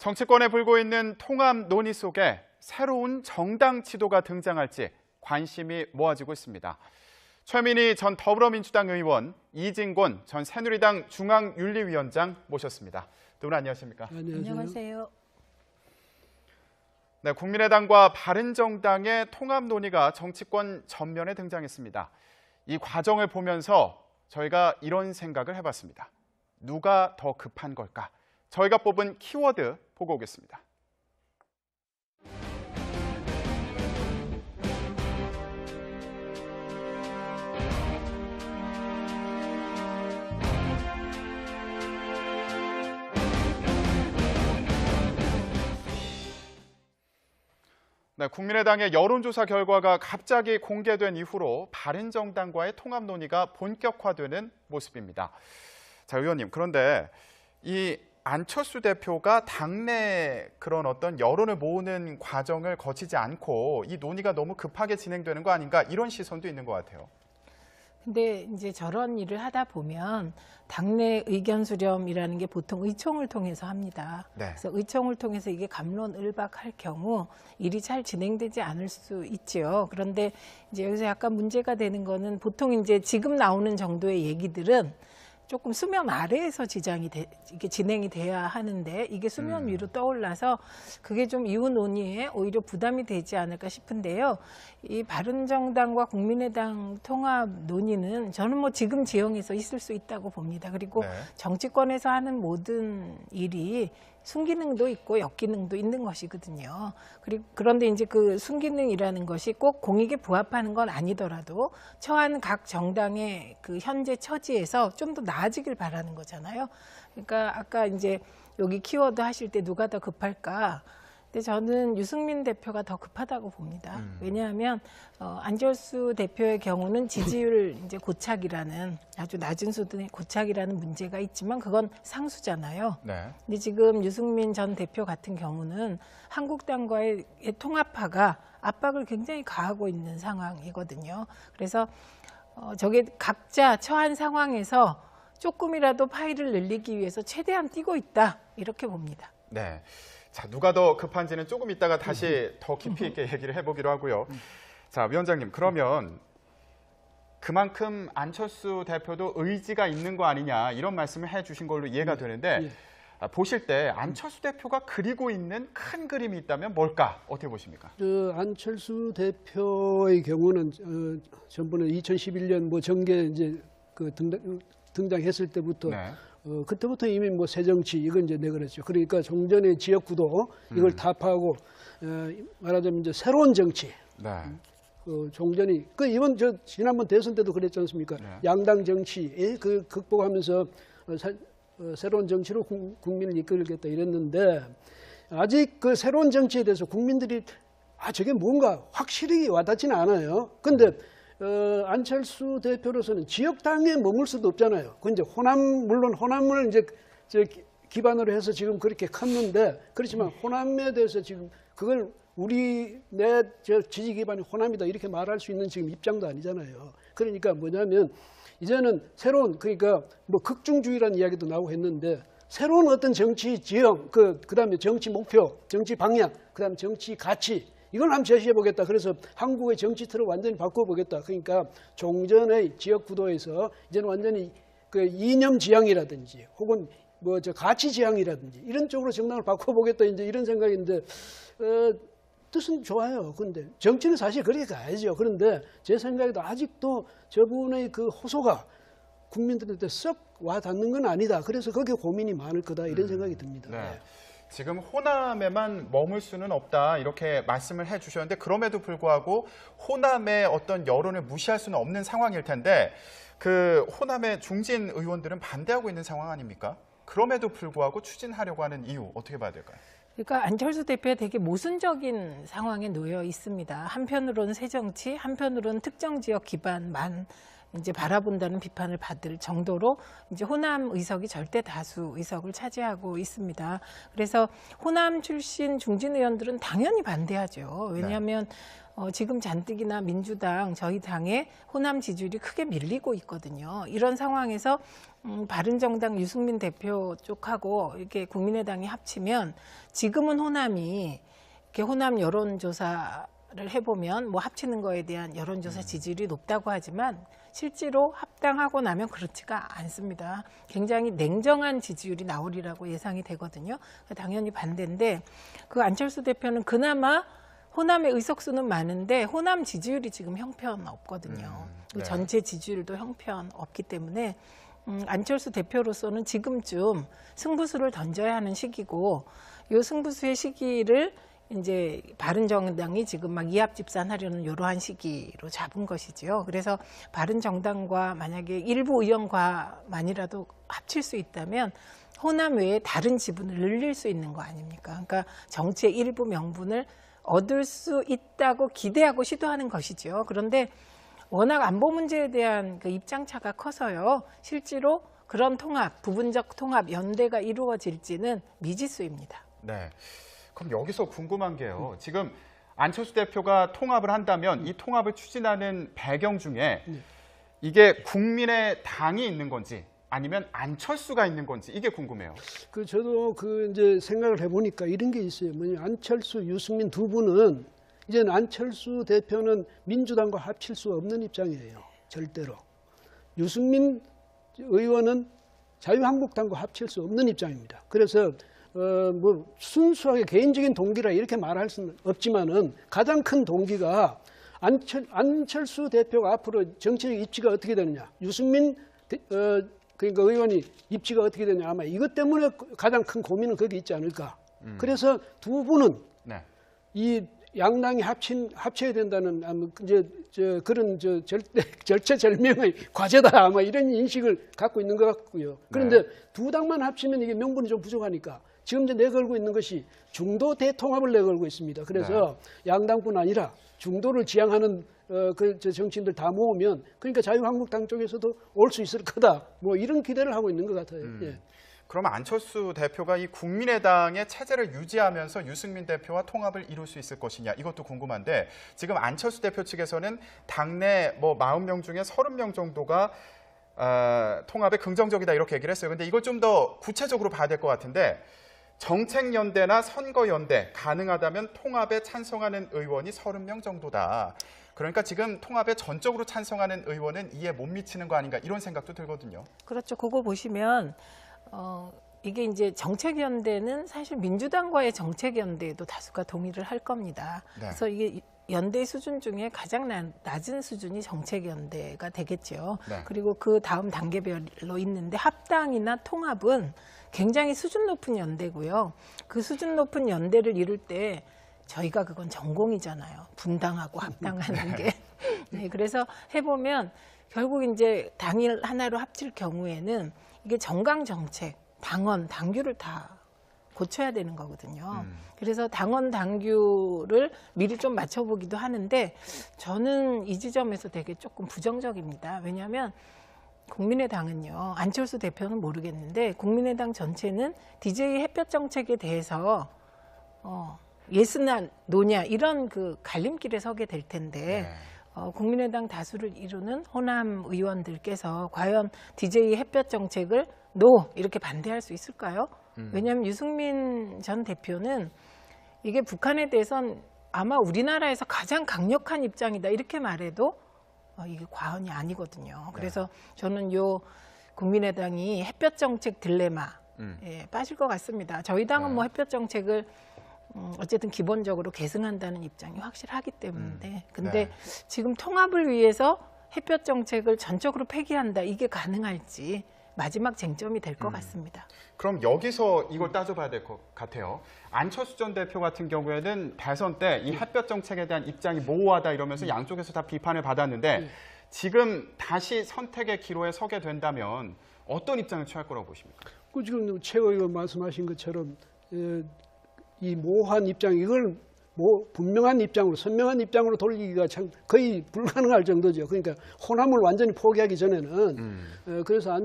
정치권에 불고 있는 통합 논의 속에 새로운 정당 지도가 등장할지 관심이 모아지고 있습니다. 최민희 전 더불어민주당 의원, 이진곤 전 새누리당 중앙윤리위원장 모셨습니다. 두 분 안녕하십니까? 안녕하세요. 네, 국민의당과 바른정당의 통합 논의가 정치권 전면에 등장했습니다. 이 과정을 보면서 저희가 이런 생각을 해봤습니다. 누가 더 급한 걸까? 저희가 뽑은 키워드 보고 오겠습니다. 네, 국민의당의 여론조사 결과가 갑자기 공개된 이후로 바른정당과의 통합 논의가 본격화되는 모습입니다. 자, 의원님, 그런데 이 안철수 대표가 당내 그런 어떤 여론을 모으는 과정을 거치지 않고 이 논의가 너무 급하게 진행되는 거 아닌가, 이런 시선도 있는 것 같아요. 근데 이제 저런 일을 하다 보면 당내 의견 수렴이라는 게 보통 의총을 통해서 합니다. 네. 그래서 의총을 통해서 이게 갑론을박할 경우 일이 잘 진행되지 않을 수 있죠. 그런데 이제 여기서 약간 문제가 되는 거는 보통 이제 지금 나오는 정도의 얘기들은 조금 수면 아래에서 이게 진행이 돼야 하는데 이게 수면 위로 떠올라서 그게 좀 이후 논의에 오히려 부담이 되지 않을까 싶은데요. 이 바른정당과 국민의당 통합 논의는 저는 뭐 지금 지형에서 있을 수 있다고 봅니다. 그리고 네. 정치권에서 하는 모든 일이 순기능도 있고 역기능도 있는 것이거든요. 그런데 이제 그 순기능이라는 것이 꼭 공익에 부합하는 건 아니더라도 처한 각 정당의 그 현재 처지에서 좀 더 나아지길 바라는 거잖아요. 그러니까 아까 이제 여기 키워드 하실 때 누가 더 급할까? 근데 저는 유승민 대표가 더 급하다고 봅니다. 왜냐하면 안철수 대표의 경우는 지지율 이제 고착이라는 아주 낮은 수준의 고착이라는 문제가 있지만 그건 상수잖아요. 네. 근데 지금 유승민 전 대표 같은 경우는 한국당과의 통합파가 압박을 굉장히 가하고 있는 상황이거든요. 그래서 저게 각자 처한 상황에서 조금이라도 파일을 늘리기 위해서 최대한 뛰고 있다, 이렇게 봅니다. 네. 자, 누가 더 급한지는 조금 이따가 다시 더 깊이 있게 얘기를 해보기로 하고요. 자, 위원장님, 그러면 그만큼 안철수 대표도 의지가 있는 거 아니냐, 이런 말씀을 해주신 걸로 이해가 되는데, 보실 때 안철수 대표가 그리고 있는 큰 그림이 있다면 뭘까? 어떻게 보십니까? 안철수 대표의 경우는 전번에 2011년 뭐 정계 이제 그 등장했을 때부터 네. 그때부터 이미 뭐 새정치 이건 이제 내걸었죠. 그러니까 종전의 지역구도 이걸 타파하고 말하자면 이제 새로운 정치. 네. 종전이 이번 지난번 대선 때도 그랬지 않습니까? 네. 양당 정치 그 극복하면서 새로운 정치로 국민을 이끌겠다 이랬는데 아직 그 새로운 정치에 대해서 국민들이 저게 뭔가 확실히 와닿지는 않아요. 근데 안철수 대표로서는 지역당에 머물 수도 없잖아요. 그 이제 물론 호남을 이제 기반으로 해서 지금 그렇게 컸는데, 그렇지만 호남에 대해서 지금 그걸 내 지지 기반이 호남이다 이렇게 말할 수 있는 지금 입장도 아니잖아요. 그러니까 뭐냐면 이제는 새로운, 그러니까 뭐 극중주의라는 이야기도 나오고 했는데 새로운 어떤 정치 지형, 그다음에 정치 목표, 정치 방향, 그다음에 정치 가치, 이걸 한번 제시해 보겠다. 그래서 한국의 정치 틀을 완전히 바꿔 보겠다. 그러니까 종전의 지역 구도에서 이제는 완전히 그 이념 지향이라든지 혹은 뭐 가치 지향이라든지 이런 쪽으로 정당을 바꿔 보겠다. 이제 이런 생각인데 뜻은 좋아요. 근데 정치는 사실 그렇게 가야죠. 그런데 제 생각에도 아직도 저분의 그 호소가 국민들한테 썩 와닿는 건 아니다. 그래서 거기에 고민이 많을 거다. 이런 생각이 듭니다. 네. 지금 호남에만 머물 수는 없다, 이렇게 말씀을 해주셨는데, 그럼에도 불구하고 호남의 어떤 여론을 무시할 수는 없는 상황일 텐데, 그 호남의 중진 의원들은 반대하고 있는 상황 아닙니까? 그럼에도 불구하고 추진하려고 하는 이유 어떻게 봐야 될까요? 그러니까 안철수 대표가 되게 모순적인 상황에 놓여 있습니다. 한편으로는 새정치, 한편으로는 특정 지역 기반만 이제 바라본다는 비판을 받을 정도로 이제 호남 의석이 절대 다수 의석을 차지하고 있습니다. 그래서 호남 출신 중진 의원들은 당연히 반대하죠. 왜냐하면 지금 잔뜩이나 민주당, 저희 당의 호남 지지율이 크게 밀리고 있거든요. 이런 상황에서 바른정당 유승민 대표 쪽하고 이렇게 국민의당이 합치면 지금은 호남이 이렇게 호남 여론조사를 해보면 뭐 합치는 거에 대한 여론조사 지지율이 높다고 하지만 실제로 합당하고 나면 그렇지가 않습니다. 굉장히 냉정한 지지율이 나오리라고 예상이 되거든요. 당연히 반대인데 그 안철수 대표는 그나마 호남의 의석수는 많은데 호남 지지율이 지금 형편없거든요. 네. 전체 지지율도 형편없기 때문에 안철수 대표로서는 지금쯤 승부수를 던져야 하는 시기고 이 승부수의 시기를 이제 바른정당이 지금 막 이합집산하려는 이러한 시기로 잡은 것이지요. 그래서 바른정당과 만약에 일부 의원과만이라도 합칠 수 있다면 호남 외에 다른 지분을 늘릴 수 있는 거 아닙니까? 그러니까 정치의 일부 명분을 얻을 수 있다고 기대하고 시도하는 것이죠. 그런데 워낙 안보 문제에 대한 그 입장차가 커서요. 실제로 그런 통합, 부분적 통합, 연대가 이루어질지는 미지수입니다. 네. 그럼 여기서 궁금한 게요. 지금 안철수 대표가 통합을 한다면 이 통합을 추진하는 배경 중에 이게 국민의당이 있는 건지 아니면 안철수가 있는 건지 이게 궁금해요. 저도 이제 생각을 해보니까 이런 게 있어요. 뭐냐, 안철수, 유승민 두 분은 이제 안철수 대표는 민주당과 합칠 수 없는 입장이에요. 절대로. 유승민 의원은 자유한국당과 합칠 수 없는 입장입니다. 그래서 뭐 순수하게 개인적인 동기라 이렇게 말할 수는 없지만은 가장 큰 동기가 안철수 대표가 앞으로 정치적 입지가 어떻게 되느냐, 유승민 그러니까 의원이 입지가 어떻게 되느냐, 아마 이것 때문에 가장 큰 고민은 거기 있지 않을까. 그래서 두 분은 네. 이 양당이 합쳐야 된다는 이제 그런 절체절명의 과제다, 아마 이런 인식을 갖고 있는 것 같고요. 그런데 두 당만 합치면 이게 명분이 좀 부족하니까 지금 이제 내걸고 있는 것이 중도 대통합을 내걸고 있습니다. 그래서 양당뿐 아니라 중도를 지향하는 정치인들 다 모으면 그러니까 자유한국당 쪽에서도 올 수 있을 거다, 뭐 이런 기대를 하고 있는 것 같아요. 예. 그러면 안철수 대표가 이 국민의당의 체제를 유지하면서 유승민 대표와 통합을 이룰 수 있을 것이냐, 이것도 궁금한데 지금 안철수 대표 측에서는 당내 뭐 40명 중에 30명 정도가 통합에 긍정적이다 이렇게 얘기를 했어요. 근데 이걸 좀 더 구체적으로 봐야 될 것 같은데 정책연대나 선거연대 가능하다면 통합에 찬성하는 의원이 30명 정도다. 그러니까 지금 통합에 전적으로 찬성하는 의원은 이에 못 미치는 거 아닌가, 이런 생각도 들거든요. 그렇죠. 그거 보시면 이게 이제 정책연대는 사실 민주당과의 정책연대에도 다수가 동의를 할 겁니다. 네. 그래서 이게 연대 수준 중에 가장 낮은 수준이 정책연대가 되겠죠. 네. 그리고 그 다음 단계별로 있는데 합당이나 통합은 굉장히 수준 높은 연대고요. 그 수준 높은 연대를 이룰 때 저희가 그건 전공이잖아요. 분당하고 합당하는 게. 네, 그래서 해보면 결국 이제 당일 하나로 합칠 경우에는 이게 정강 정책, 당원, 당규를 다 고쳐야 되는 거거든요. 그래서 당원, 당규를 미리 좀 맞춰보기도 하는데 저는 이 지점에서 되게 조금 부정적입니다. 왜냐하면 국민의당은요, 안철수 대표는 모르겠는데 국민의당 전체는 DJ 햇볕 정책에 대해서 예스나 노냐 이런 그 갈림길에 서게 될 텐데 국민의당 다수를 이루는 호남 의원들께서 과연 DJ 햇볕 정책을 노 이렇게 반대할 수 있을까요? 왜냐하면 유승민 전 대표는 이게 북한에 대해선 아마 우리나라에서 가장 강력한 입장이다 이렇게 말해도 이게 과언이 아니거든요. 그래서 저는 요 국민의당이 햇볕 정책 딜레마에 빠질 것 같습니다. 저희 당은 뭐 햇볕 정책을 어쨌든 기본적으로 계승한다는 입장이 확실하기 때문인데 근데 지금 통합을 위해서 햇볕 정책을 전적으로 폐기한다, 이게 가능할지 마지막 쟁점이 될 것 같습니다. 그럼 여기서 이걸 따져봐야 될 것 같아요. 안철수 전 대표 같은 경우에는 대선 때 이 햇볕 정책에 대한 입장이 모호하다 이러면서 양쪽에서 다 비판을 받았는데 지금 다시 선택의 기로에 서게 된다면 어떤 입장을 취할 거라고 보십니까? 지금 최 의원 말씀하신 것처럼 이 모호한 입장, 이걸 분명한 입장으로, 선명한 입장으로 돌리기가 참 거의 불가능할 정도죠. 그러니까 호남을 완전히 포기하기 전에는. 그래서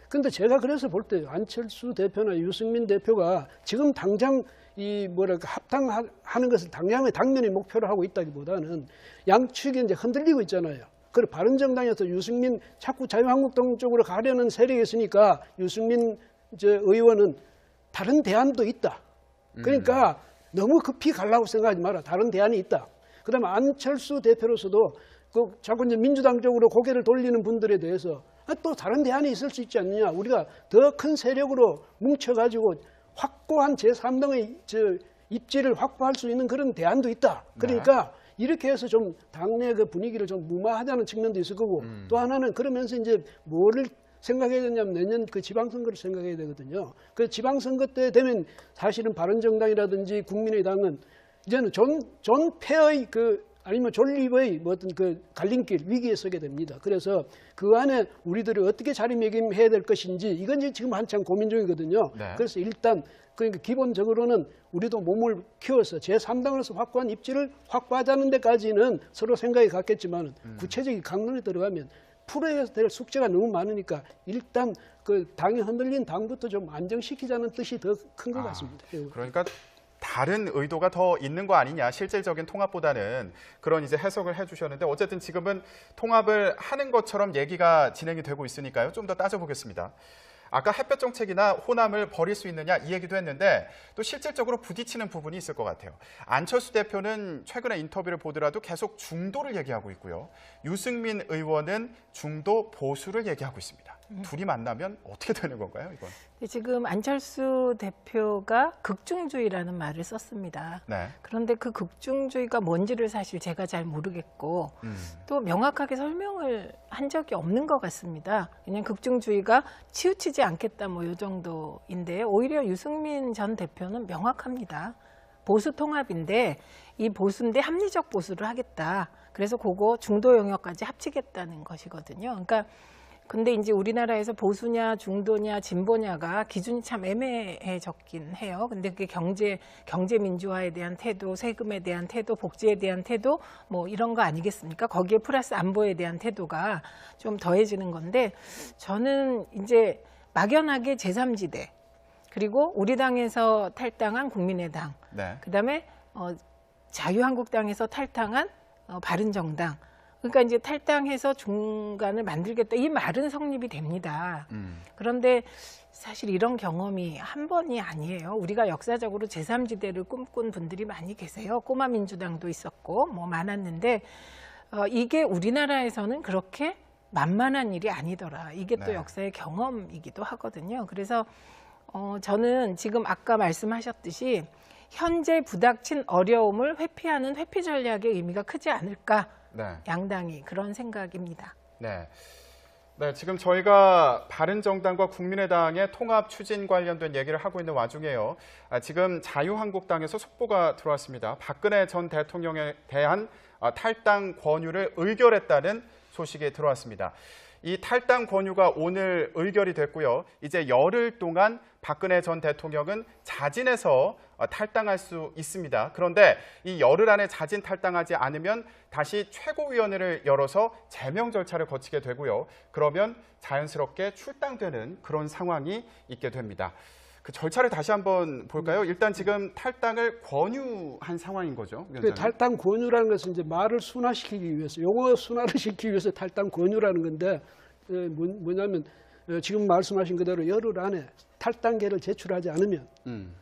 근데 제가 그래서 볼 때 안철수 대표나 유승민 대표가 지금 당장 이 뭐랄까 합당하는 것을 당연히 목표로 하고 있다기보다는 양측이 이제 흔들리고 있잖아요. 그리고 바른정당에서 유승민 자꾸 자유한국당 쪽으로 가려는 세력이 있으니까 유승민 의원은 다른 대안도 있다. 그러니까 너무 급히 가려고 생각하지 마라. 다른 대안이 있다. 그다음에 안철수 대표로서도 자꾸 이제 민주당 쪽으로 고개를 돌리는 분들에 대해서 또 다른 대안이 있을 수 있지 않느냐. 우리가 더 큰 세력으로 뭉쳐가지고 확고한 제3당의 입지를 확보할 수 있는 그런 대안도 있다. 그러니까 이렇게 해서 좀 당내 그 분위기를 좀 무마하자는 측면도 있을 거고 또 하나는 그러면서 이제 뭐를 생각해야 되냐면 내년 그 지방선거를 생각해야 되거든요. 그 지방선거 때 되면 사실은 바른정당이라든지 국민의당은 이제는 존폐의 아니면 존립의 어떤 그 갈림길 위기에 서게 됩니다. 그래서 그 안에 우리들이 어떻게 자리매김해야 될 것인지 이건 지금 한참 고민 중이거든요. 네. 그래서 일단 그러니까 기본적으로는 우리도 몸을 키워서 제3당으로서 확고한 입지를 확보하자는 데까지는 서로 생각이 같겠지만 구체적인 강론에 들어가면 풀어야 될 숙제가 너무 많으니까 일단 그 당이 흔들린 당부터 좀 안정시키자는 뜻이 더 큰 것 같습니다. 그러니까 다른 의도가 더 있는 거 아니냐, 실질적인 통합보다는 그런 이제 해석을 해주셨는데 어쨌든 지금은 통합을 하는 것처럼 얘기가 진행이 되고 있으니까요. 좀 더 따져보겠습니다. 아까 햇볕 정책이나 호남을 버릴 수 있느냐 이 얘기도 했는데 또 실질적으로 부딪히는 부분이 있을 것 같아요. 안철수 대표는 최근에 인터뷰를 보더라도 계속 중도를 얘기하고 있고요. 유승민 의원은 중도 보수를 얘기하고 있습니다. 둘이 만나면 어떻게 되는 건가요, 이건? 지금 안철수 대표가 극중주의라는 말을 썼습니다. 네. 그런데 그 극중주의가 뭔지를 사실 제가 잘 모르겠고 또 명확하게 설명을 한 적이 없는 것 같습니다. 그냥 극중주의가 치우치지 않겠다 뭐 이 정도인데 오히려 유승민 전 대표는 명확합니다. 보수 통합인데 이 보수인데 합리적 보수를 하겠다. 그래서 그거 중도 영역까지 합치겠다는 것이거든요. 그러니까 근데 이제 우리나라에서 보수냐 중도냐 진보냐가 기준이 참 애매해졌긴 해요. 근데 그게 경제 민주화에 대한 태도, 세금에 대한 태도, 복지에 대한 태도 뭐 이런 거 아니겠습니까? 거기에 플러스 안보에 대한 태도가 좀 더해지는 건데 저는 이제 막연하게 제3지대 그리고 우리 당에서 탈당한 국민의당 네. 그다음에 자유한국당에서 탈당한 바른정당 그러니까 이제 탈당해서 중간을 만들겠다. 이 말은 성립이 됩니다. 그런데 사실 이런 경험이 한 번이 아니에요. 우리가 역사적으로 제3지대를 꿈꾼 분들이 많이 계세요. 꼬마 민주당도 있었고 뭐 많았는데 이게 우리나라에서는 그렇게 만만한 일이 아니더라. 이게 또 네. 역사의 경험이기도 하거든요. 그래서 저는 지금 아까 말씀하셨듯이 현재 부닥친 어려움을 회피하는 회피 전략의 의미가 크지 않을까. 네. 양당이 그런 생각입니다. 네. 네, 지금 저희가 바른정당과 국민의당의 통합 추진 관련된 얘기를 하고 있는 와중에요. 지금 자유한국당에서 속보가 들어왔습니다. 박근혜 전 대통령에 대한 탈당 권유를 의결했다는 소식이 들어왔습니다. 이 탈당 권유가 오늘 의결이 됐고요. 이제 열흘 동안 박근혜 전 대통령은 자진해서 탈당할 수 있습니다. 그런데 이 열흘 안에 자진 탈당하지 않으면 다시 최고위원회를 열어서 제명 절차를 거치게 되고요. 그러면 자연스럽게 출당되는 그런 상황이 있게 됩니다. 그 절차를 다시 한번 볼까요? 일단 지금 탈당을 권유한 상황인 거죠. 그 탈당 권유라는 것은 이제 말을 순화시키기 위해서, 용어 순화를 시키기 위해서 탈당 권유라는 건데 뭐냐면 지금 말씀하신 그대로 열흘 안에 탈당계를 제출하지 않으면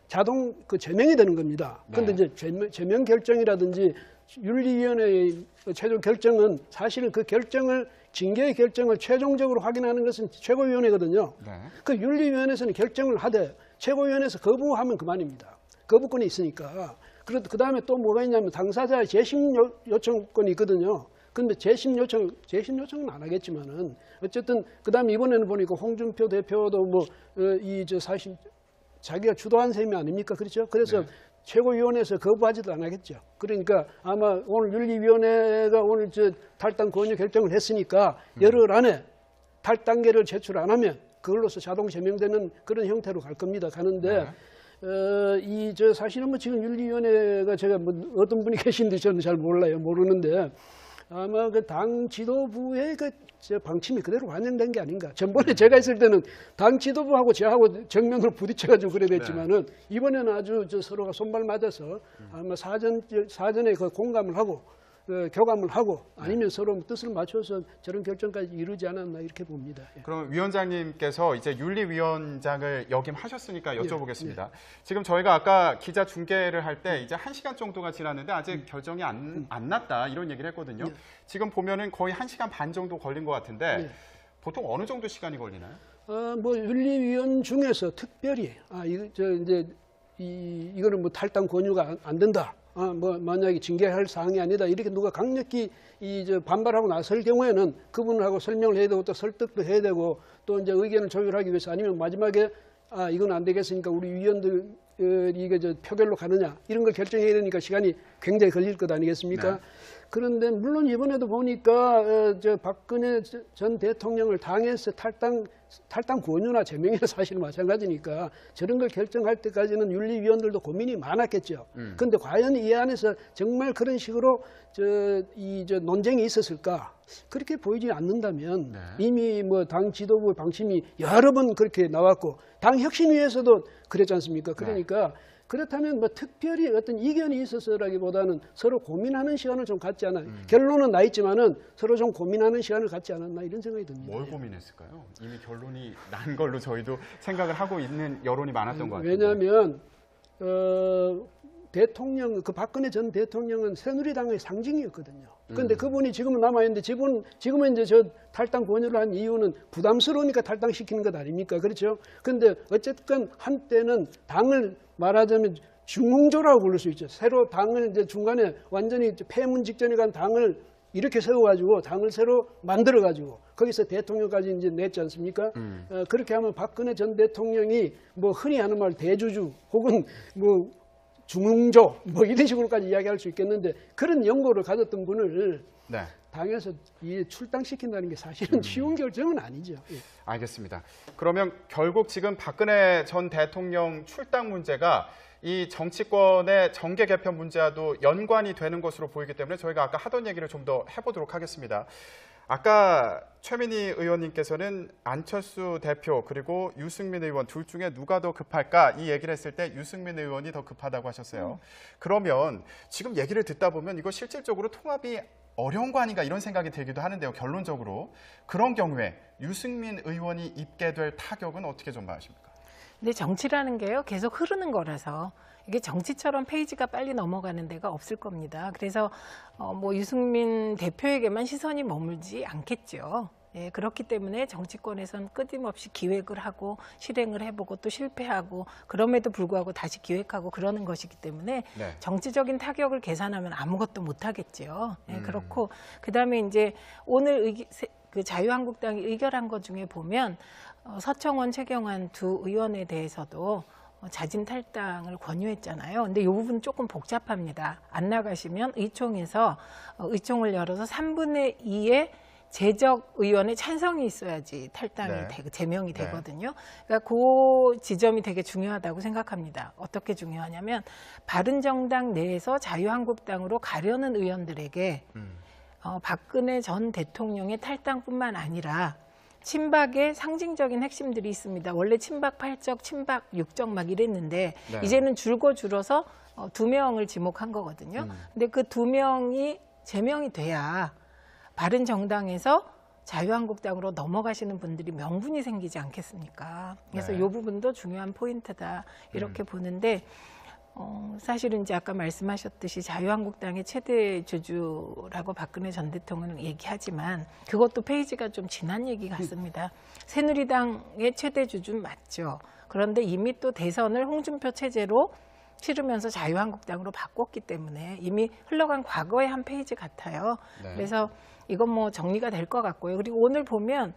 자동 그 제명이 되는 겁니다. 그런데 네. 이제 제명 결정이라든지 윤리위원회의 최종 결정은 사실은 그 결정을 징계의 결정을 최종적으로 확인하는 것은 최고위원회거든요. 네. 그 윤리위원회에서는 결정을 하되 최고위원회에서 거부하면 그만입니다. 거부권이 있으니까. 그 다음에 또 뭐가 있냐면 당사자의 재심 요청권이 있거든요. 근데 재심 요청은 안 하겠지만은 어쨌든 그 다음에 이번에는 보니까 홍준표 대표도 사실 자기가 주도한 셈이 아닙니까? 그렇죠? 그래서 네. 최고위원회에서 거부하지도 않았겠죠. 그러니까 아마 오늘 윤리위원회가 오늘 탈당 권유 결정을 했으니까 열흘 안에 탈당계를 제출 안 하면 그걸로서 자동 제명되는 그런 형태로 갈 겁니다. 가는데 저 사실은 뭐 지금 윤리위원회가 제가 뭐 어떤 분이 계신지 저는 잘 몰라요. 모르는데 아마 그 당 지도부의 저 방침이 그대로 반영된 게 아닌가. 전번에 제가 있을 때는 당 지도부하고 저하고 정면으로 부딪혀가지고 그래 됐지만은 이번에는 아주 저 서로가 손발 맞아서 아마 사전에 그 공감을 하고 교감을 하고 아니면 서로 뜻을 맞춰서 저런 결정까지 이루지 않았나 이렇게 봅니다. 예. 그럼 위원장님께서 이제 윤리위원장을 역임하셨으니까 여쭤보겠습니다. 지금 저희가 아까 기자 중계를 할 때 이제 1시간 정도가 지났는데 아직 결정이 안 났다 이런 얘기를 했거든요. 지금 보면은 거의 1시간 반 정도 걸린 것 같은데 보통 어느 정도 시간이 걸리나요? 뭐 윤리위원 중에서 특별히 이거는 뭐 탈당 권유가 안 된다. 뭐 만약에 징계할 사항이 아니다 이렇게 누가 강력히 반발하고 나설 경우에는 그분하고 설명을 해야 되고 또 설득도 해야 되고 또 이제 의견을 조율하기 위해서 아니면 마지막에 이건 안 되겠으니까 우리 위원들 이게 표결로 가느냐 이런 걸 결정해야 되니까 시간이 굉장히 걸릴 것 아니겠습니까? 네. 그런데 물론 이번에도 보니까 박근혜 전 대통령을 당에서 탈당 권유나 제명이나 사실 마찬가지니까 저런 걸 결정할 때까지는 윤리위원들도 고민이 많았겠죠. 그런데 과연 이 안에서 정말 그런 식으로 논쟁이 있었을까? 그렇게 보이지 않는다면 이미 뭐 당 지도부의 방침이 여러 번 그렇게 나왔고 당 혁신위에서도 그랬지 않습니까? 그러니까 그렇다면 뭐 특별히 어떤 이견이 있어서라기보다는 서로 고민하는 시간을 좀 갖지 않아요. 결론은 나 있지만은 서로 좀 고민하는 시간을 갖지 않았나 이런 생각이 듭니다. 뭘 고민했을까요? 이미 결론이 난 걸로 저희도 생각을 하고 있는 여론이 많았던 것 같아요. 왜냐하면 대통령 박근혜 전 대통령은 새누리당의 상징이었거든요. 그런데 그분이 지금은 남아있는데 지금은 이제 저 탈당 권유를 한 이유는 부담스러우니까 탈당시키는 것 아닙니까? 그렇죠? 그런데 어쨌든 한때는 당을 말하자면 중흥조라고 부를 수 있죠. 새로 당을 이제 중간에 완전히 폐문 직전에 간 당을 이렇게 세워가지고 당을 새로 만들어가지고 거기서 대통령까지 이제 냈지 않습니까? 그렇게 하면 박근혜 전 대통령이 뭐 흔히 하는 말 대주주 혹은 뭐 중흥조 뭐 이런 식으로까지 이야기할 수 있겠는데 그런 연고를 가졌던 분을 당에서 출당시킨다는 게 사실은 쉬운 결정은 아니죠. 예. 알겠습니다. 그러면 결국 지금 박근혜 전 대통령 출당 문제가 이 정치권의 정계 개편 문제와도 연관이 되는 것으로 보이기 때문에 저희가 아까 하던 얘기를 좀 더 해보도록 하겠습니다. 아까 최민희 의원님께서는 안철수 대표 그리고 유승민 의원 둘 중에 누가 더 급할까 이 얘기를 했을 때 유승민 의원이 더 급하다고 하셨어요. 그러면 지금 얘기를 듣다 보면 이거 실질적으로 통합이 어려운 거 아닌가 이런 생각이 들기도 하는데요. 결론적으로 그런 경우에 유승민 의원이 입게 될 타격은 어떻게 좀 봐하십니까? 근데 정치라는 게요 계속 흐르는 거라서 이게 정치처럼 페이지가 빨리 넘어가는 데가 없을 겁니다. 그래서 뭐 유승민 대표에게만 시선이 머물지 않겠죠. 예, 그렇기 때문에 정치권에선 끊임없이 기획을 하고 실행을 해보고 또 실패하고 그럼에도 불구하고 다시 기획하고 그러는 것이기 때문에 정치적인 타격을 계산하면 아무것도 못하겠죠. 예, 그렇고 그다음에 이제 오늘 그 자유한국당이 의결한 것 중에 보면 서청원, 최경환 두 의원에 대해서도 자진 탈당을 권유했잖아요. 근데 이 부분 조금 복잡합니다. 안 나가시면 의총에서 의총을 열어서 3분의 2의 재적 의원의 찬성이 있어야지 탈당이 제명이 되거든요. 그러니까 그 지점이 되게 중요하다고 생각합니다. 어떻게 중요하냐면 바른정당 내에서 자유한국당으로 가려는 의원들에게 박근혜 전 대통령의 탈당뿐만 아니라 친박의 상징적인 핵심들이 있습니다. 원래 친박 8적, 친박 6적 막 이랬는데 이제는 줄어서 2명을 지목한 거거든요. 근데 그 2명이 제명이 돼야 바른정당에서 자유한국당으로 넘어가시는 분들이 명분이 생기지 않겠습니까? 그래서 이 부분도 중요한 포인트다 이렇게 보는데 사실은 이제 아까 말씀하셨듯이 자유한국당의 최대 주주라고 박근혜 전 대통령은 얘기하지만 그것도 페이지가 좀 지난 얘기 같습니다. 새누리당의 최대 주주는 맞죠. 그런데 이미 또 대선을 홍준표 체제로 치르면서 자유한국당으로 바꿨기 때문에 이미 흘러간 과거의 한 페이지 같아요. 그래서 이건 뭐 정리가 될 것 같고요. 그리고 오늘 보면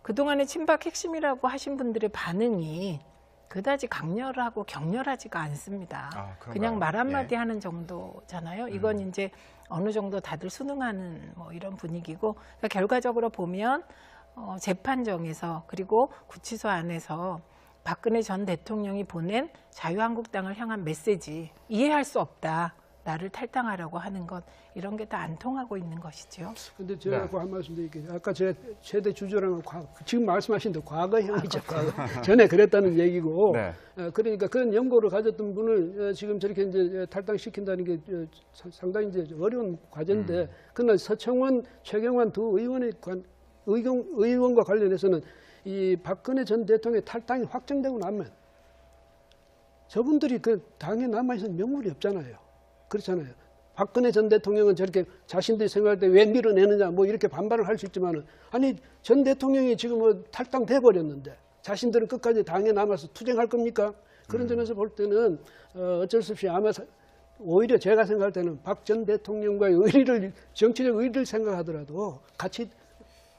그동안의 친박 핵심이라고 하신 분들의 반응이 그다지 강렬하고 격렬하지가 않습니다. 그냥 말 한마디 하는 정도잖아요. 이건 이제 어느 정도 다들 순응하는 뭐 이런 분위기고 그러니까 결과적으로 보면 재판정에서 그리고 구치소 안에서 박근혜 전 대통령이 보낸 자유한국당을 향한 메시지, 이해할 수 없다. 나를 탈당하라고 하는 것, 이런 게 다 안 통하고 있는 것이죠. 근데 제가 네. 한 말씀 드릴게요. 아까 제가 최대 주저랑은 지금 말씀하신 대로 과거형이죠. 과거. 전에 그랬다는 얘기고. 네. 그러니까 그런 연고를 가졌던 분을 지금 저렇게 이제 탈당시킨다는 게 상당히 이제 어려운 과제인데, 그러나 서청원, 최경환 두 의원과 관련해서는 이 박근혜 전 대통령의 탈당이 확정되고 나면 저분들이 그 당에 남아있는 명분이 없잖아요. 그렇잖아요. 박근혜 전 대통령은 저렇게 자신들이 생각할 때 왜 밀어내느냐 뭐 이렇게 반발을 할 수 있지만은, 아니 전 대통령이 지금 뭐 탈당돼 버렸는데 자신들은 끝까지 당에 남아서 투쟁할 겁니까? 그런 점에서 볼 때는 어쩔 수 없이 아마 오히려 제가 생각할 때는 박 전 대통령과의 의리를, 정치적 의리를 생각하더라도 같이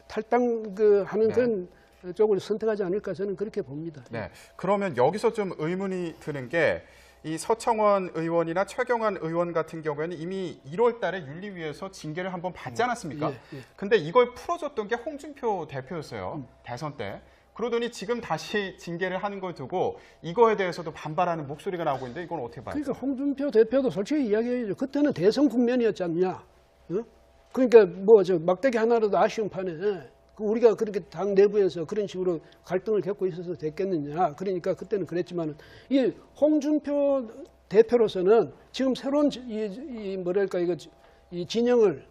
탈당 하는 네. 그런 쪽을 선택하지 않을까, 저는 그렇게 봅니다. 네. 그러면 여기서 좀 의문이 드는 게, 이 서청원 의원이나 최경환 의원 같은 경우에는 이미 1월 달에 윤리위에서 징계를 한번 받지 않았습니까? 예, 예. 근데 이걸 풀어줬던 게 홍준표 대표였어요. 대선 때. 그러더니 지금 다시 징계를 하는 걸 두고 이거에 대해서도 반발하는 목소리가 나오고 있는데, 이건 어떻게 봐요? 그러니까 홍준표 대표도 솔직히 이야기해야죠. 그때는 대선 국면이었지 않냐. 어? 그러니까 뭐 저 막대기 하나라도 아쉬운 판에 우리가 그렇게 당 내부에서 그런 식으로 갈등을 겪고 있어서 됐겠느냐. 그러니까 그때는 그랬지만, 이 홍준표 대표로서는 지금 새로운 이 뭐랄까 이 진영을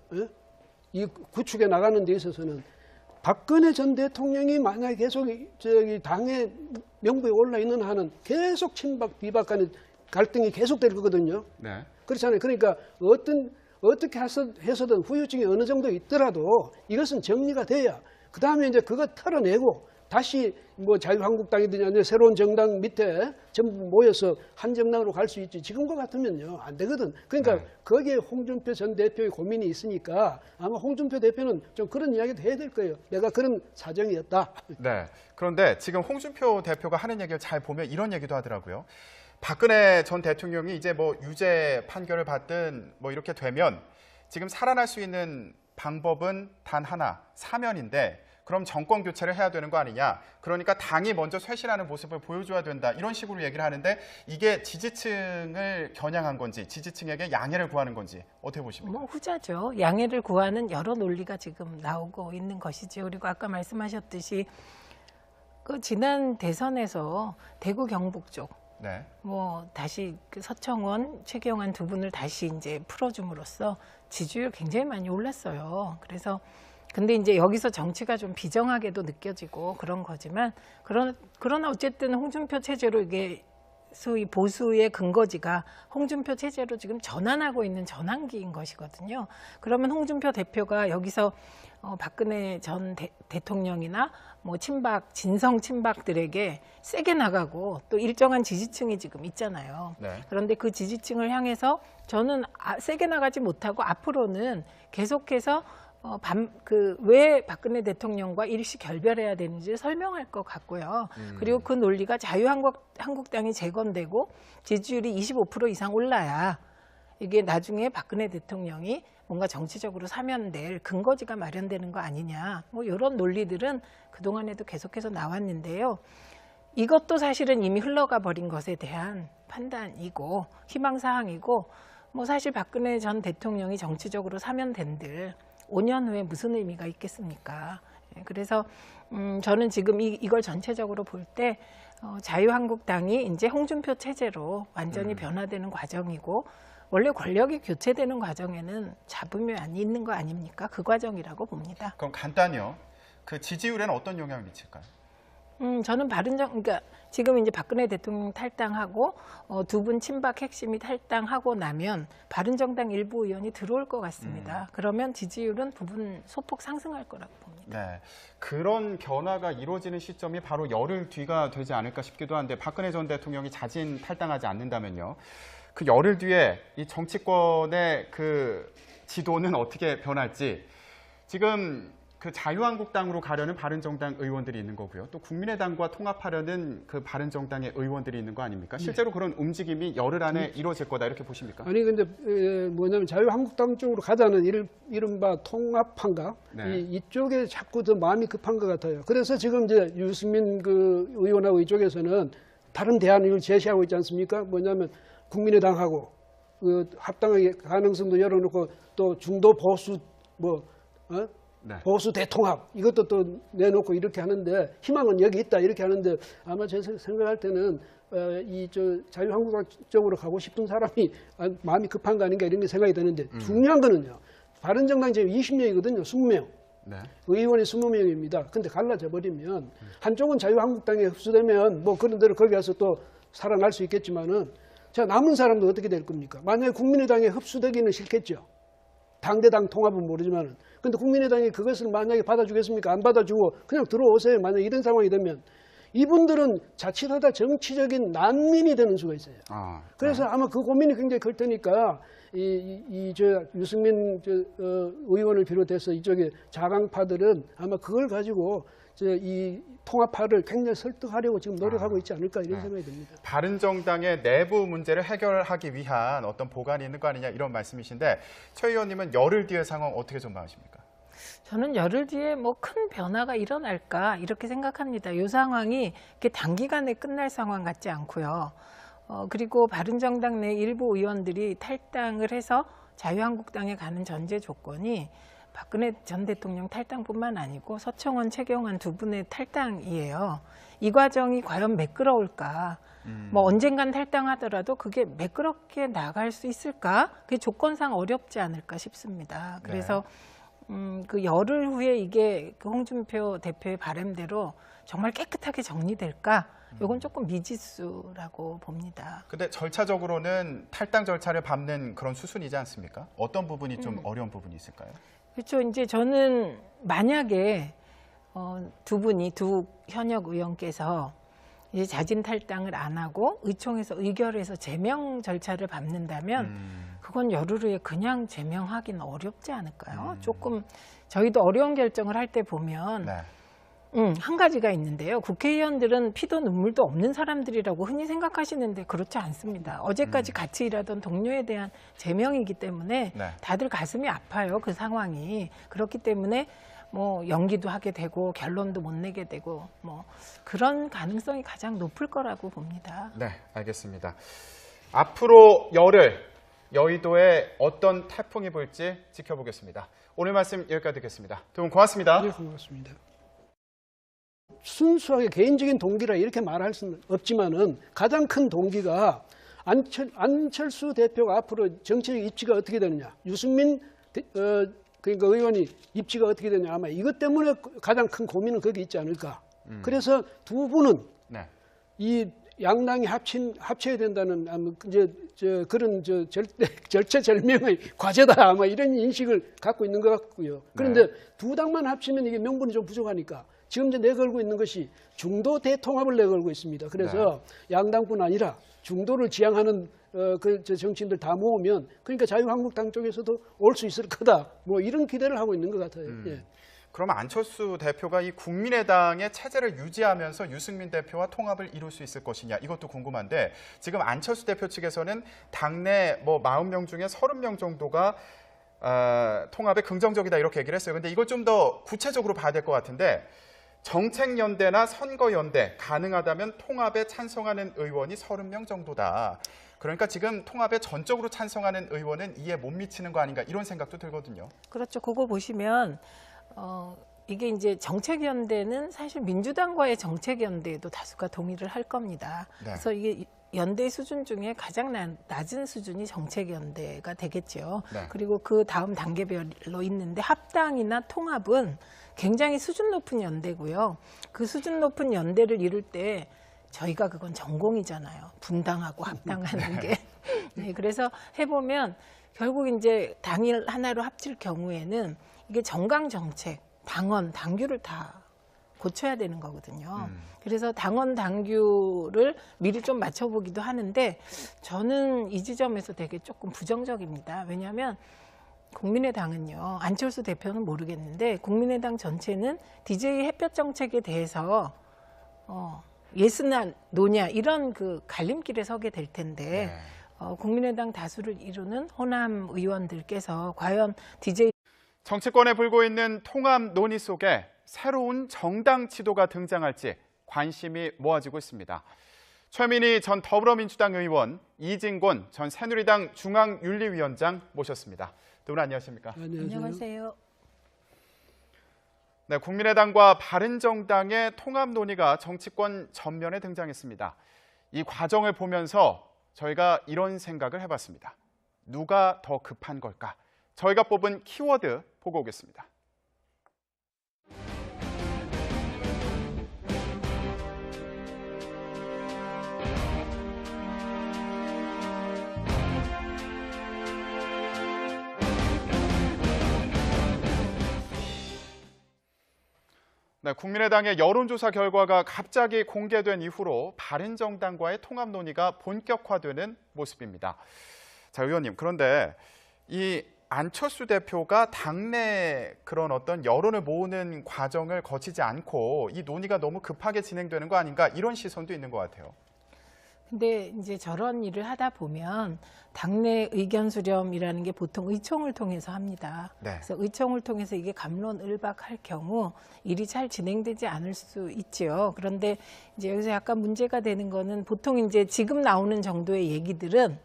이 구축해 나가는 데 있어서는 박근혜 전 대통령이 만약에 계속 저기 당의 명부에 올라 있는 한은 계속 친박 비박 간의 갈등이 계속될 거거든요. 네. 그렇잖아요. 그러니까 어떻게 해서든 후유증이 어느 정도 있더라도 이것은 정리가 돼야 그 다음에 이제 그거 털어내고 다시 뭐 자유한국당이든지 아니면 새로운 정당 밑에 전부 모여서 한 정당으로 갈 수 있지. 지금과 같으면요 안 되거든. 그러니까 네. 거기에 홍준표 전 대표의 고민이 있으니까 아마 홍준표 대표는 좀 그런 이야기도 해야 될 거예요. 내가 그런 사정이었다. 네. 그런데 지금 홍준표 대표가 하는 얘기를 잘 보면 이런 얘기도 하더라고요. 박근혜 전 대통령이 이제 뭐 유죄 판결을 받든 뭐 이렇게 되면 지금 살아날 수 있는 방법은 단 하나, 사면인데, 그럼 정권 교체를 해야 되는 거 아니냐. 그러니까 당이 먼저 쇄신하는 모습을 보여줘야 된다. 이런 식으로 얘기를 하는데, 이게 지지층을 겨냥한 건지, 지지층에게 양해를 구하는 건지 어떻게 보십니까? 뭐 후자죠. 양해를 구하는 여러 논리가 지금 나오고 있는 것이죠. 그리고 아까 말씀하셨듯이 그 지난 대선에서 대구 경북 쪽, 네. 뭐 다시 그 서청원, 최경환 두 분을 다시 이제 풀어줌으로써 지지율 굉장히 많이 올랐어요. 그래서 근데 이제 여기서 정치가 좀 비정하게도 느껴지고 그런 거지만, 그러나 어쨌든 홍준표 체제로 이게 소위 보수의 근거지가 홍준표 체제로 지금 전환하고 있는 전환기인 것이거든요. 그러면 홍준표 대표가 여기서 박근혜 전 대통령이나 뭐 친박, 진성 친박들에게 세게 나가고 또 일정한 지지층이 지금 있잖아요. 네. 그런데 그 지지층을 향해서 저는 세게 나가지 못하고 앞으로는 계속해서 왜 박근혜 대통령과 일시 결별해야 되는지 설명할 것 같고요. 그리고 그 논리가 자유한국당이 재건되고 지지율이 25% 이상 올라야 이게 나중에 박근혜 대통령이 뭔가 정치적으로 사면될 근거지가 마련되는 거 아니냐. 뭐 이런 논리들은 그동안에도 계속해서 나왔는데요. 이것도 사실은 이미 흘러가 버린 것에 대한 판단이고 희망사항이고, 뭐 사실 박근혜 전 대통령이 정치적으로 사면된들 5년 후에 무슨 의미가 있겠습니까? 그래서 저는 지금 이걸 전체적으로 볼 때 자유한국당이 이제 홍준표 체제로 완전히 변화되는 과정이고, 원래 권력이 교체되는 과정에는 잡으면이 있는 거 아닙니까? 그 과정이라고 봅니다. 그럼 간단히요. 그 지지율에는 어떤 영향을 미칠까요? 저는 그러니까 지금 이제 박근혜 대통령 탈당하고 두 분 친박 핵심이 탈당하고 나면 바른정당 일부 의원이 들어올 것 같습니다. 그러면 지지율은 부분 소폭 상승할 거라고 봅니다. 네, 그런 변화가 이루어지는 시점이 바로 열흘 뒤가 되지 않을까 싶기도 한데, 박근혜 전 대통령이 자진 탈당하지 않는다면요, 그 열흘 뒤에 이 정치권의 그 지도는 어떻게 변할지. 지금 그 자유한국당으로 가려는 바른정당 의원들이 있는 거고요. 또 국민의당과 통합하려는 그 바른정당의 의원들이 있는 거 아닙니까? 실제로 그런 움직임이 열흘 안에 이루어질 거다 이렇게 보십니까? 아니 근데 뭐냐면 자유한국당 쪽으로 가자는 이른바 통합판가 네. 이쪽에 자꾸 더 마음이 급한 것 같아요. 그래서 지금 이제 유승민 그 의원하고 이쪽에서는 다른 대안을 제시하고 있지 않습니까? 뭐냐면 국민의당하고 그 합당의 가능성도 열어놓고 또 중도 보수 네. 보수 대통합 이것도 또 내놓고 이렇게 하는데 희망은 여기 있다 이렇게 하는데 아마 제가 생각할 때는 자유한국당 쪽으로 가고 싶은 사람이 마음이 급한 거 아닌가 이런 게 생각이 드는데 중요한 거는요. 바른정당 지금 20명이거든요. 20명. 네. 의원이 20명입니다. 근데 갈라져 버리면 한쪽은 자유한국당에 흡수되면 뭐 그런 대로 거기 가서 또 살아날 수 있겠지만은 자 남은 사람도 어떻게 될 겁니까? 만약에 국민의당에 흡수되기는 싫겠죠. 당대당 통합은 모르지만은. 근데 국민의당이 그것을 만약에 받아주겠습니까? 안 받아주고 그냥 들어오세요. 만약에 이런 상황이 되면 이분들은 자칫하다 정치적인 난민이 되는 수가 있어요. 그래서 아마 그 고민이 굉장히 클 테니까 유승민 의원을 비롯해서 이쪽에 자강파들은 아마 그걸 가지고 이 통합파를 굉장히 설득하려고 지금 노력하고 있지 않을까 이런 생각이 듭니다. 바른정당의 내부 문제를 해결하기 위한 어떤 보관이 있는 거 아니냐 이런 말씀이신데 최 의원님은 열흘 뒤의 상황 어떻게 전망하십니까? 저는 열흘 뒤에 뭐 큰 변화가 일어날까 이렇게 생각합니다. 이 상황이 이렇게 단기간에 끝날 상황 같지 않고요. 그리고 바른정당 내 일부 의원들이 탈당을 해서 자유한국당에 가는 전제 조건이 박근혜 전 대통령 탈당뿐만 아니고 서청원, 최경환 두 분의 탈당이에요. 이 과정이 과연 매끄러울까? 뭐 언젠간 탈당하더라도 그게 매끄럽게 나갈 수 있을까? 그게 조건상 어렵지 않을까 싶습니다. 그래서 그 열흘 후에 이게 그 홍준표 대표의 바람대로 정말 깨끗하게 정리될까? 이건 조금 미지수라고 봅니다. 근데 절차적으로는 탈당 절차를 밟는 그런 수순이지 않습니까? 어떤 부분이 좀 어려운 부분이 있을까요? 그렇죠. 이제 저는 만약에 두 현역 의원께서 이제 자진 탈당을 안 하고 의총에서 의결해서 제명 절차를 밟는다면 그건 열흘 후에 그냥 제명하기는 어렵지 않을까요? 조금 저희도 어려운 결정을 할 때 보면 네. 한 가지가 있는데요. 국회의원들은 피도 눈물도 없는 사람들이라고 흔히 생각하시는데 그렇지 않습니다. 어제까지 같이 일하던 동료에 대한 제명이기 때문에 네. 다들 가슴이 아파요. 그 상황이. 그렇기 때문에 뭐 연기도 하게 되고 결론도 못 내게 되고 뭐 그런 가능성이 가장 높을 거라고 봅니다. 네, 알겠습니다. 앞으로 열흘 여의도에 어떤 태풍이 불지 지켜보겠습니다. 오늘 말씀 여기까지 듣겠습니다. 두 분 고맙습니다. 네, 고맙습니다. 순수하게 개인적인 동기라 이렇게 말할 수는 없지만은 가장 큰 동기가 안철수 대표가 앞으로 정치적 입지가 어떻게 되느냐, 유승민 그러니까 의원이 입지가 어떻게 되느냐, 아마 이것 때문에 가장 큰 고민은 거기 있지 않을까. 그래서 두 분은 네. 이 양당이 합쳐야 된다는 아마 그런 절체절명의 과제다 아마 이런 인식을 갖고 있는 것 같고요. 그런데 두 당만 합치면 이게 명분이 좀 부족하니까 지금 이제 내걸고 있는 것이 중도 대통합을 내걸고 있습니다. 그래서 양당뿐 아니라 중도를 지향하는 정치인들 다 모으면 그러니까 자유한국당 쪽에서도 올 수 있을 거다. 뭐 이런 기대를 하고 있는 것 같아요. 예. 그럼 안철수 대표가 이 국민의당의 체제를 유지하면서 유승민 대표와 통합을 이룰 수 있을 것이냐 이것도 궁금한데 지금 안철수 대표 측에서는 당내 뭐 40명 중에 30명 정도가 통합에 긍정적이다 이렇게 얘기를 했어요. 근데 이걸 좀 더 구체적으로 봐야 될 것 같은데 정책연대나 선거연대 가능하다면 통합에 찬성하는 의원이 30명 정도다. 그러니까 지금 통합에 전적으로 찬성하는 의원은 이에 못 미치는 거 아닌가 이런 생각도 들거든요. 그렇죠. 그거 보시면 이게 이제 정책연대는 사실 민주당과의 정책연대에도 다수가 동의를 할 겁니다. 네. 그래서 이게 연대 수준 중에 가장 낮은 수준이 정책연대가 되겠죠. 네. 그리고 그 다음 단계별로 있는데 합당이나 통합은 굉장히 수준 높은 연대고요. 그 수준 높은 연대를 이룰 때 저희가 그건 전공이잖아요. 분당하고 합당하는 게. 네, 그래서 해보면 결국 이제 당일 하나로 합칠 경우에는 이게 정강 정책, 당원, 당규를 다 고쳐야 되는 거거든요. 그래서 당원, 당규를 미리 좀 맞춰보기도 하는데 저는 이 지점에서 되게 조금 부정적입니다. 왜냐하면 국민의당은요, 안철수 대표는 모르겠는데 국민의당 전체는 DJ 햇볕 정책에 대해서 예스나 노냐 이런 그 갈림길에 서게 될 텐데 국민의당 다수를 이루는 호남 의원들께서 과연 DJ 정치권에 불고 있는 통합 논의 속에 새로운 정당 지도가 등장할지 관심이 모아지고 있습니다. 최민희 전 더불어민주당 의원, 이진곤 전 새누리당 중앙윤리위원장 모셨습니다. 두 분 안녕하십니까? 안녕하세요. 네, 국민의당과 바른정당의 통합 논의가 정치권 전면에 등장했습니다. 이 과정을 보면서 저희가 이런 생각을 해봤습니다. 누가 더 급한 걸까? 저희가 뽑은 키워드 보고 오겠습니다. 네, 국민의당의 여론조사 결과가 갑자기 공개된 이후로 바른정당과의 통합 논의가 본격화되는 모습입니다. 자, 의원님, 그런데 이 안철수 대표가 당내 그런 어떤 여론을 모으는 과정을 거치지 않고 이 논의가 너무 급하게 진행되는 거 아닌가 이런 시선도 있는 것 같아요. 근데 이제 저런 일을 하다 보면 당내 의견 수렴이라는 게 보통 의총을 통해서 합니다. 네. 그래서 의총을 통해서 이게 갑론을박할 경우 일이 잘 진행되지 않을 수 있죠. 그런데 이제 여기서 약간 문제가 되는 거는 보통 이제 지금 나오는 정도의 얘기들은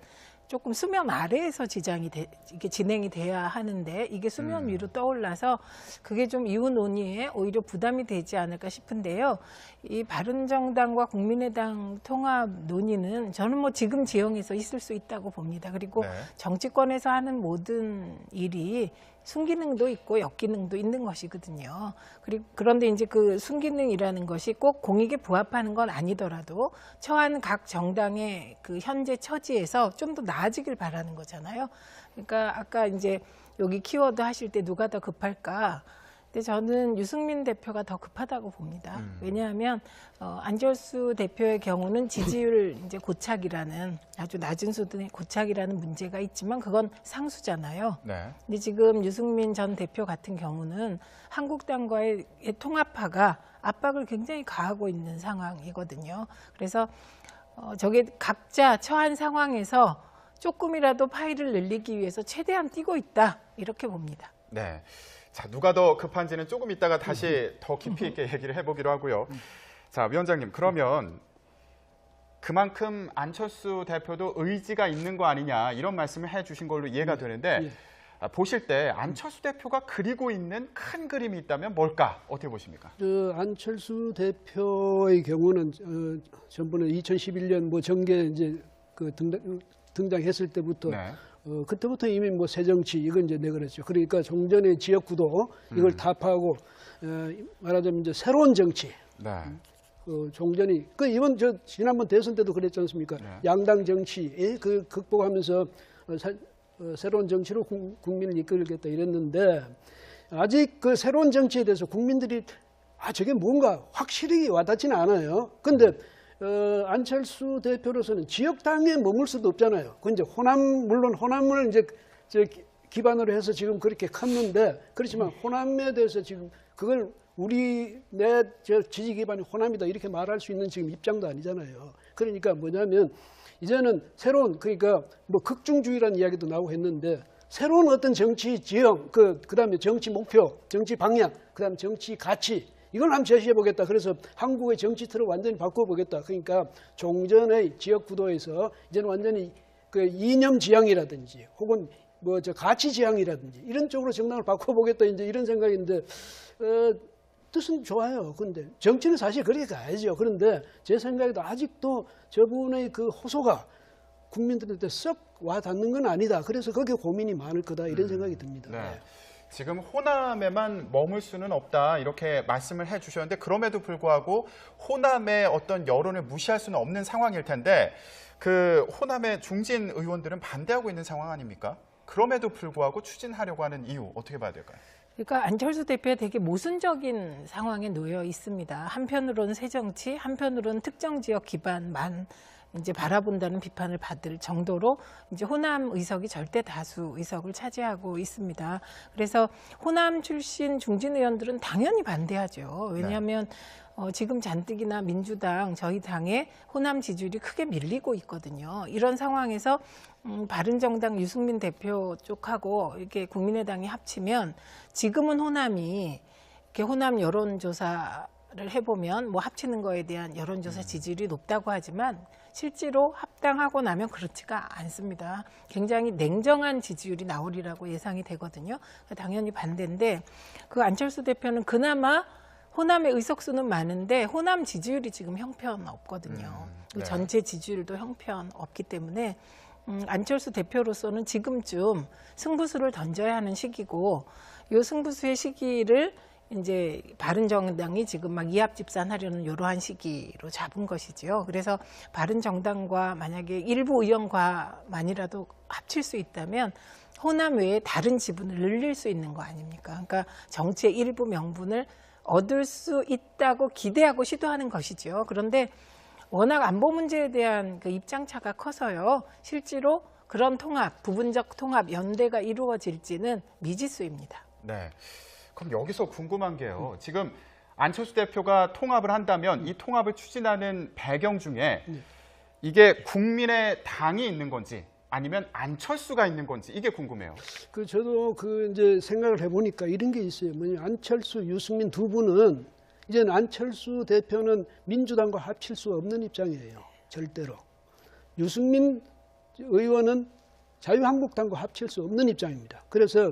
조금 수면 아래에서 이게 진행이 돼야 하는데 이게 수면 위로 떠올라서 그게 좀 이후 논의에 오히려 부담이 되지 않을까 싶은데요. 이 바른정당과 국민의당 통합 논의는 저는 뭐 지금 지형에서 있을 수 있다고 봅니다. 그리고 네. 정치권에서 하는 모든 일이 순기능도 있고 역기능도 있는 것이거든요. 그런데 이제 그 순기능이라는 것이 꼭 공익에 부합하는 건 아니더라도 처한 각 정당의 그 현재 처지에서 좀 더 나아지길 바라는 거잖아요. 그러니까 아까 이제 여기 키워드 하실 때 누가 더 급할까? 근데 저는 유승민 대표가 더 급하다고 봅니다. 왜냐하면 안철수 대표의 경우는 지지율 이제 고착이라는 아주 낮은 수준의 고착이라는 문제가 있지만 그건 상수잖아요. 네. 근데 지금 유승민 전 대표 같은 경우는 한국당과의 통합파가 압박을 굉장히 가하고 있는 상황이거든요. 그래서 저게 각자 처한 상황에서 조금이라도 파일을 늘리기 위해서 최대한 뛰고 있다 이렇게 봅니다. 네. 자, 누가 더 급한지는 조금 있다가 다시 더 깊이 있게 얘기를 해보기로 하고요. 자, 위원장님, 그러면 그만큼 안철수 대표도 의지가 있는 거 아니냐 이런 말씀을 해주신 걸로 이해가 되는데 보실 때 안철수 대표가 그리고 있는 큰 그림이 있다면 뭘까? 어떻게 보십니까? 안철수 대표의 경우는 전번에 2011년 뭐 정계 이제 그 등장했을 때부터 네. 그때부터 이미 뭐 새정치 이건 이제 내걸었죠. 그러니까 종전의 지역구도 이걸 타파하고 말하자면 이제 새로운 정치. 네. 종전이 이번 지난번 대선 때도 그랬지 않습니까? 네. 양당 정치 그 극복하면서 새로운 정치로 국민을 이끌겠다 이랬는데 아직 그 새로운 정치에 대해서 국민들이 저게 뭔가 확실히 와닿지는 않아요. 근데 안철수 대표로서는 지역당에 머물 수도 없잖아요. 그 이제 물론 호남을 이제 기반으로 해서 지금 그렇게 컸는데 그렇지만 호남에 대해서 지금 그걸 내 지지 기반이 호남이다 이렇게 말할 수 있는 지금 입장도 아니잖아요. 그러니까 뭐냐면 이제는 새로운 그러니까 뭐 극중주의라는 이야기도 나오고 했는데 새로운 어떤 정치 지형 그다음에 정치 목표, 정치 방향, 그다음에 정치 가치 이걸 한번 제시해 보겠다. 그래서 한국의 정치 틀을 완전히 바꿔 보겠다. 그러니까 종전의 지역 구도에서 이제는 완전히 그 이념 지향이라든지 혹은 뭐 가치 지향이라든지 이런 쪽으로 정당을 바꿔 보겠다. 이제 이런 생각인데 뜻은 좋아요. 그런데 정치는 사실 그렇게 가야죠. 그런데 제 생각에도 아직도 저분의 그 호소가 국민들한테 썩 와닿는 건 아니다. 그래서 거기에 고민이 많을 거다. 이런 생각이 듭니다. 네. 지금 호남에만 머물 수는 없다 이렇게 말씀을 해주셨는데 그럼에도 불구하고 호남의 어떤 여론을 무시할 수는 없는 상황일 텐데 그 호남의 중진 의원들은 반대하고 있는 상황 아닙니까? 그럼에도 불구하고 추진하려고 하는 이유 어떻게 봐야 될까요? 그러니까 안철수 대표가 되게 모순적인 상황에 놓여 있습니다. 한편으로는 새정치, 한편으로는 특정 지역 기반만 이제 바라본다는 비판을 받을 정도로 이제 호남 의석이 절대 다수 의석을 차지하고 있습니다. 그래서 호남 출신 중진 의원들은 당연히 반대하죠. 왜냐하면 지금 잔뜩이나 민주당 저희 당의 호남 지지율이 크게 밀리고 있거든요. 이런 상황에서 바른정당 유승민 대표 쪽하고 이렇게 국민의당이 합치면 지금은 호남이 이렇게 호남 여론조사를 해보면 뭐 합치는 거에 대한 여론조사 지지율이 높다고 하지만 실제로 합당하고 나면 그렇지가 않습니다. 굉장히 냉정한 지지율이 나오리라고 예상이 되거든요. 당연히 반대인데 그 안철수 대표는 그나마 호남의 의석수는 많은데 호남 지지율이 지금 형편없거든요. 네. 전체 지지율도 형편없기 때문에 안철수 대표로서는 지금쯤 승부수를 던져야 하는 시기고 이 승부수의 시기를 이제 바른정당이 지금 막 이합집산하려는 이러한 시기로 잡은 것이지요. 그래서 바른정당과 만약에 일부 의원과만이라도 합칠 수 있다면 호남 외에 다른 지분을 늘릴 수 있는 거 아닙니까? 그러니까 정치의 일부 명분을 얻을 수 있다고 기대하고 시도하는 것이죠. 그런데 워낙 안보 문제에 대한 그 입장차가 커서요. 실제로 그런 통합, 부분적 통합, 연대가 이루어질지는 미지수입니다. 네. 그럼 여기서 궁금한 게요. 지금 안철수 대표가 통합을 한다면 이 통합을 추진하는 배경 중에 이게 국민의 당이 있는 건지 아니면 안철수가 있는 건지 이게 궁금해요. 저도 이제 생각을 해보니까 이런 게 있어요. 뭐냐면 안철수, 유승민 두 분은 이제는 안철수 대표는 민주당과 합칠 수 없는 입장이에요. 절대로. 유승민 의원은 자유한국당과 합칠 수 없는 입장입니다. 그래서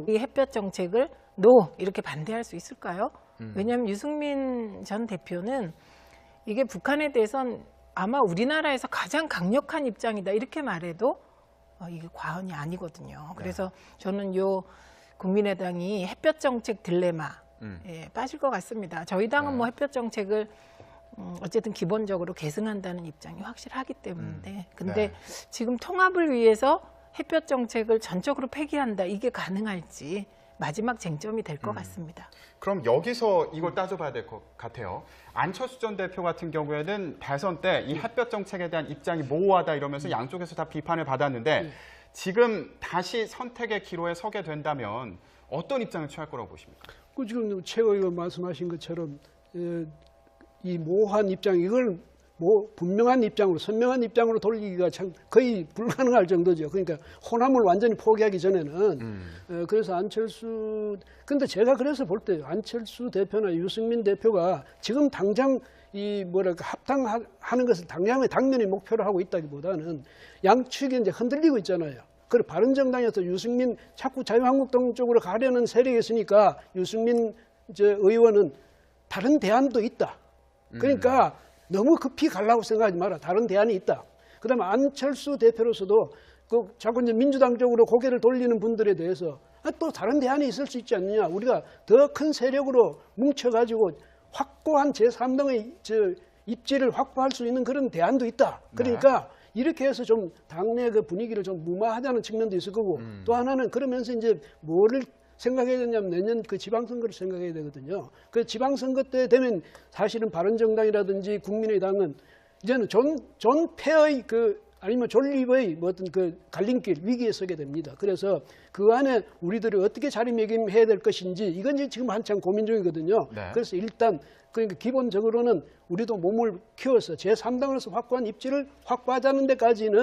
이 햇볕 정책을 노 이렇게 반대할 수 있을까요? 왜냐하면 유승민 전 대표는 이게 북한에 대해선 아마 우리나라에서 가장 강력한 입장이다 이렇게 말해도 이게 과언이 아니거든요. 그래서 저는 요 국민의당이 햇볕 정책 딜레마에 빠질 것 같습니다. 저희 당은 뭐 햇볕 정책을 어쨌든 기본적으로 계승한다는 입장이 확실하기 때문에 근데 지금 통합을 위해서 햇볕 정책을 전적으로 폐기한다 이게 가능할지 마지막 쟁점이 될 것 같습니다. 그럼 여기서 이걸 따져봐야 될 것 같아요. 안철수 전 대표 같은 경우에는 대선 때 이 햇볕 정책에 대한 입장이 모호하다 이러면서 양쪽에서 다 비판을 받았는데 지금 다시 선택의 기로에 서게 된다면 어떤 입장을 취할 거라고 보십니까? 지금 최 의원 말씀하신 것처럼 이 모호한 입장 이걸 분명한 입장으로 선명한 입장으로 돌리기가 참 거의 불가능할 정도죠. 그러니까 호남을 완전히 포기하기 전에는 그래서 안철수 근데 제가 그래서 볼 때 안철수 대표나 유승민 대표가 지금 당장 이 합당하는 것을 당연히 목표로 하고 있다기보다는 양측이 이제 흔들리고 있잖아요. 그리고 바른정당에서 유승민 자꾸 자유한국당 쪽으로 가려는 세력이 있으니까 유승민 의원은 다른 대안도 있다. 그러니까 너무 급히 가려고 생각하지 마라. 다른 대안이 있다. 그다음에 안철수 대표로서도 자꾸 이제 민주당 쪽으로 고개를 돌리는 분들에 대해서 또 다른 대안이 있을 수 있지 않느냐. 우리가 더 큰 세력으로 뭉쳐가지고 확고한 제3당의 입지를 확보할 수 있는 그런 대안도 있다. 그러니까 이렇게 해서 좀 당내 그 분위기를 좀 무마하자는 측면도 있을 거고 또 하나는 그러면서 이제 뭐를 생각해야 되냐면 내년 그 지방선거를 생각해야 되거든요. 그 지방선거 때 되면 사실은 바른정당이라든지 국민의당은 이제는 존 폐의 아니면 존립의 어떤 갈림길 위기에 서게 됩니다. 그래서 그 안에 우리들이 어떻게 자리매김해야 될 것인지 이건 이제 지금 한참 고민 중이거든요. 그래서 일단 그러니까 기본적으로는 우리도 몸을 키워서 제3당으로서 확고한 입지를 확보하자는 데까지는